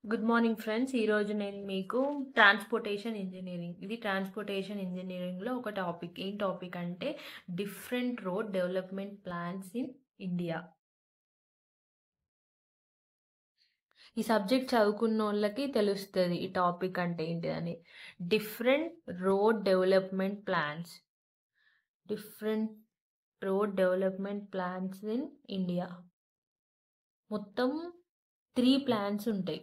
Good morning friends. ఈరోజు నేను మీకు ట్రాన్స్పోర్టేషన్ ఇంజనీరింగ్ ట్రాన్స్పోర్టేషన్ ఇంజనీరింగ్లో ఒక టాపిక్. ఏం టాపిక్ అంటే different road development plans in India. ఈ సబ్జెక్ట్ చదువుకున్న వాళ్ళకి తెలుస్తుంది ఈ టాపిక్ అంటే ఏంటిదని. Different road development plans different road development plans in India. మొత్తం 3 ప్లాన్స్ ఉంటాయి.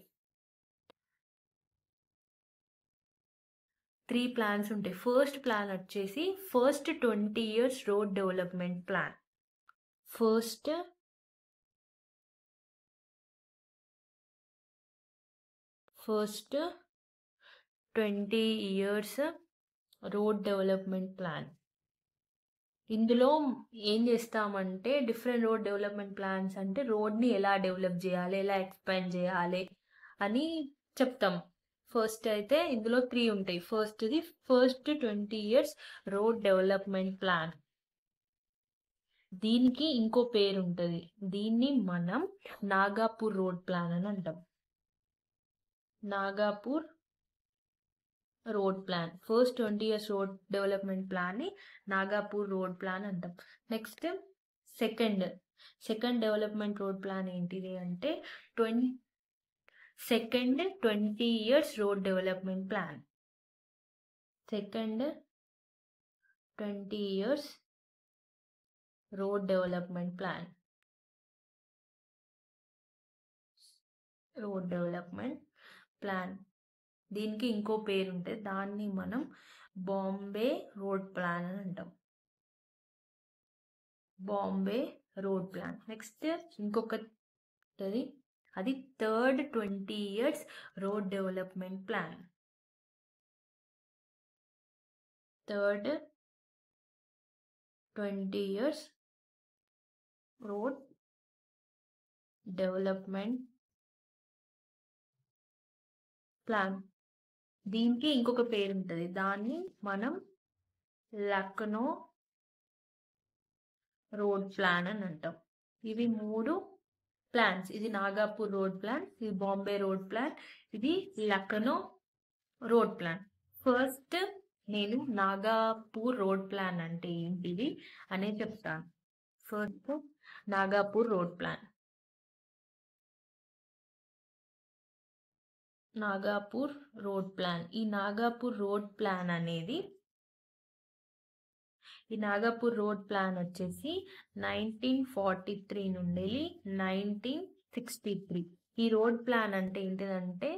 3 ప్లాన్స్ ఉంటాయి. ఫస్ట్ ప్లాన్ వచ్చేసి first 20 years road development plan. First 20 years road development plan. ఇందులో ఏం చేస్తామంటే డిఫరెంట్ రోడ్ డెవలప్మెంట్ ప్లాన్స్ అంటే రోడ్ని ఎలా డెవలప్ చేయాలి, ఎలా ఎక్స్పాండ్ చేయాలి అని చెప్తాం. ఫస్ట్ అయితే ఇందులో 3 ఉంటాయి. First 20 years road development plan. దీనికి ఇంకో పేరు ఉంటుంది. దీన్ని మనం నాగాపూర్ రోడ్ ప్లాన్ అని అంటాం. Nagpur road plan. First 20 years road development plan ని నాగాపూర్ రోడ్ ప్లాన్ అంటాం. Next second development road plan ఏంటిది అంటే 20 years road development plan. Second 20 years road development plan. Road development plan దీనికి ఇంకో పేరు ఉంటుంది. దాన్ని మనం బాంబే రోడ్ ప్లాన్ అని అంటాం. Bombay road plan. నెక్స్ట్ ఇంకొకటి, అది third 20 years road development plan. Third 20 years road development plan. దీనికి ఇంకొక పేరు ఉంటుంది. దాన్ని మనం లక్నో రోడ్ ప్లాన్ అని అంటాం. ఇవి 3 ప్లాన్స్. ఇది నాగాపూర్ రోడ్ ప్లాన్, ఇది బాంబే రోడ్ ప్లాన్, ఇది లక్నో రోడ్ ప్లాన్. ఫస్ట్ నేను నాగాపూర్ రోడ్ ప్లాన్ అంటే ఏంటిది అనే చెప్తాను. First Nagpur road plan. Nagpur road plan. ఈ నాగాపూర్ రోడ్ ప్లాన్ వచ్చేసి 1943 నుండి 1963. ఈ రోడ్ ప్లాన్ అంటే ఏంటిదంటే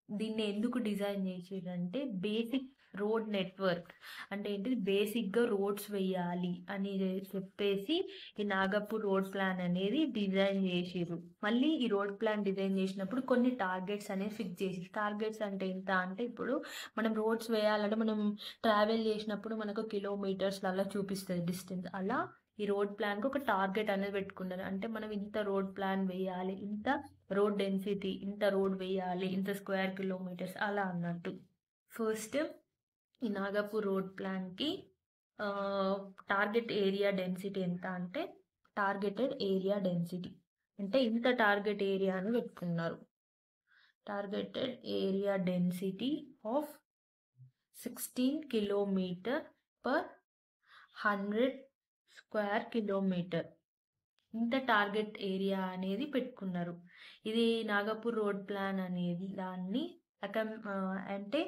దీన్ని ఎందుకు డిజైన్ చేసేదంటే బేసిక్ రోడ్ నెట్వర్క్ అంటే ఏంటిది, బేసిక్గా రోడ్స్ వేయాలి అని చెప్పేసి ఈ నాగపూర్ రోడ్ ప్లాన్ అనేది డిజైన్ చేసిర్రు. మళ్ళీ ఈ రోడ్ ప్లాన్ డిజైన్ చేసినప్పుడు కొన్ని టార్గెట్స్ అనేవి ఫిక్స్ చేసి, టార్గెట్స్ అంటే ఎంత అంటే ఇప్పుడు మనం రోడ్స్ వేయాలంటే మనం ట్రావెల్ చేసినప్పుడు మనకు కిలోమీటర్స్ అలా చూపిస్తుంది డిస్టెన్స్. అలా ఈ రోడ్ ప్లాన్కి ఒక టార్గెట్ అనేది పెట్టుకున్నారు. అంటే మనం ఇంత రోడ్ ప్లాన్ వేయాలి, ఇంత రోడ్ డెన్సిటీ, ఇంత రోడ్ వేయాలి, ఇంత స్క్వేర్ కిలోమీటర్స్ అలా అన్నట్టు. ఫస్ట్ ఈ నాగపూర్ రోడ్ ప్లాన్కి టార్గెట్ ఏరియా డెన్సిటీ ఎంత అంటే టార్గెటెడ్ ఏరియా డెన్సిటీ అంటే ఇంత టార్గెట్ ఏరియా అని పెట్టుకున్నారు. Targeted area density of 16 kilometer per 100 square kilometer. ఇంత టార్గెట్ ఏరియా అనేది పెట్టుకున్నారు. ఇది నాగపూర్ రోడ్ ప్లాన్ అనేది దాన్ని అంటే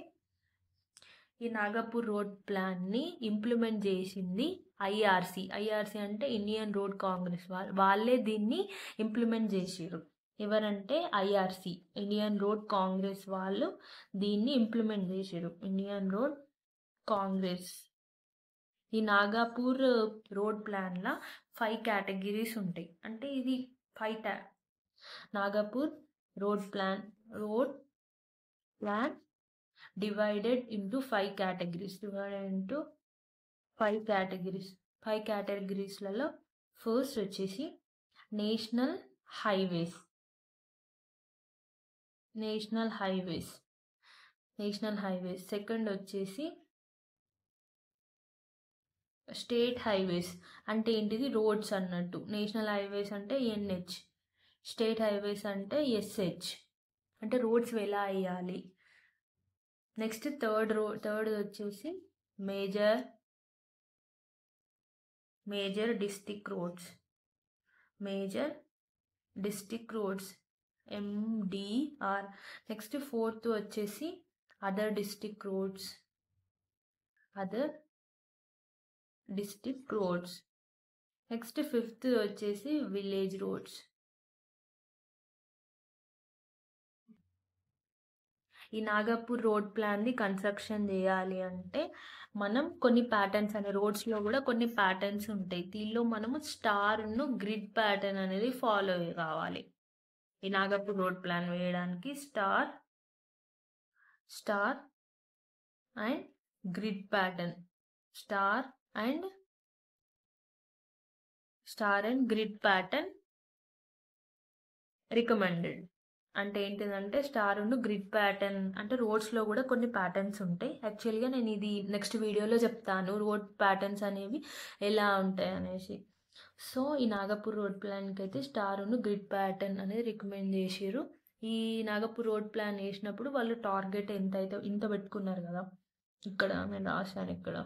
ఈ నాగపూర్ రోడ్ ప్లాన్ని ఇంప్లిమెంట్ చేసింది ఐఆర్సి. అంటే ఇండియన్ రోడ్ కాంగ్రెస్ వాళ్ళే దీన్ని ఇంప్లిమెంట్ చేసిర్రు. ఎవరంటే ఐఆర్సి, ఇండియన్ రోడ్ కాంగ్రెస్ వాళ్ళు దీన్ని ఇంప్లిమెంట్ చేసిర్రు. Indian road Congress. ఈ నాగపూర్ రోడ్ ప్లాన్లో 5 కేటగిరీస్ ఉంటాయి. అంటే ఇది 5 Nagpur road plan divided into 5 categories. 5 categories. First వచ్చేసి నేషనల్ హైవేస్. సెకండ్ వచ్చేసి స్టేట్ హైవేస్. అంటే ఏంటిది, రోడ్స్ అన్నట్టు. నేషనల్ హైవేస్ అంటే ఎన్హెచ్, స్టేట్ హైవేస్ అంటే ఎస్హెచ్. అంటే రోడ్స్ ఎలా వేయాలి. నెక్స్ట్ థర్డ్ వచ్చేసి major district roads MDR. Next fourth వచ్చేసి other district roads. Next fifth వచ్చేసి విలేజ్ రోడ్స్. ఈ నాగపూర్ రోడ్ ప్లాన్ని కన్స్ట్రక్షన్ చేయాలి అంటే మనం కొన్ని ప్యాటర్న్స్ అనే రోడ్స్లో కూడా కొన్ని ప్యాటర్న్స్ ఉంటాయి. దీనిలో మనము స్టార్ను గ్రిడ్ ప్యాటర్న్ అనేది ఫాలో కావాలి. ఈ నాగపూర్ రోడ్ ప్లాన్ వేయడానికి star and grid pattern star and grid pattern recommended. అంటే ఏంటిదంటే స్టార్ గ్రిడ్ ప్యాటర్న్ అంటే రోడ్స్లో కూడా కొన్ని ప్యాటర్న్స్ ఉంటాయి. యాక్చువల్గా నేను ఇది నెక్స్ట్ వీడియోలో చెప్తాను రోడ్ ప్యాటర్న్స్ అనేవి ఎలా ఉంటాయి అనేసి. సో ఈ నాగపూర్ రోడ్ ప్లాన్కి అయితే స్టార్ గ్రిడ్ ప్యాటర్న్ అనేది రికమెండ్ చేసారు. ఈ నాగపూర్ రోడ్ ప్లాన్ వేసినప్పుడు వాళ్ళు టార్గెట్ ఇంత పెట్టుకున్నారు కదా, ఇక్కడ నేను రాశాను, ఇక్కడ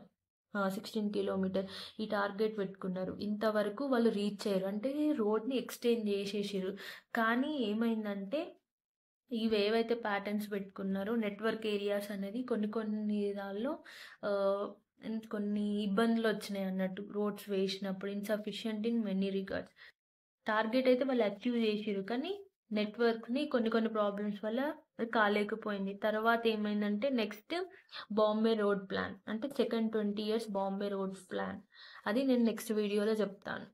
16 కిలోమీటర్ ఈ టార్గెట్ పెట్టుకున్నారు. ఇంతవరకు వాళ్ళు రీచ్ అయ్యారు. అంటే రోడ్ని ఎక్స్టెండ్ చేసేసారు. కానీ ఏమైందంటే ఇవి ఏవైతే ప్యాటర్న్స్ పెట్టుకున్నారో నెట్వర్క్ ఏరియాస్ అనేది కొన్ని దానిలో కొన్ని ఇబ్బందులు వచ్చినాయి అన్నట్టు. రోడ్స్ వేసినప్పుడు insufficient in many regards. Target అయితే వాళ్ళు అచీవ్ చేసారు, కానీ నెట్వర్క్ని కొన్ని ప్రాబ్లమ్స్ వల్ల కాలేకపోయింది. తర్వాత ఏమైందంటే నెక్స్ట్ బాంబే రోడ్ ప్లాన్, అంటే second 20 years Bombay road plan, అది నేను నెక్స్ట్ వీడియోలో చెప్తాను.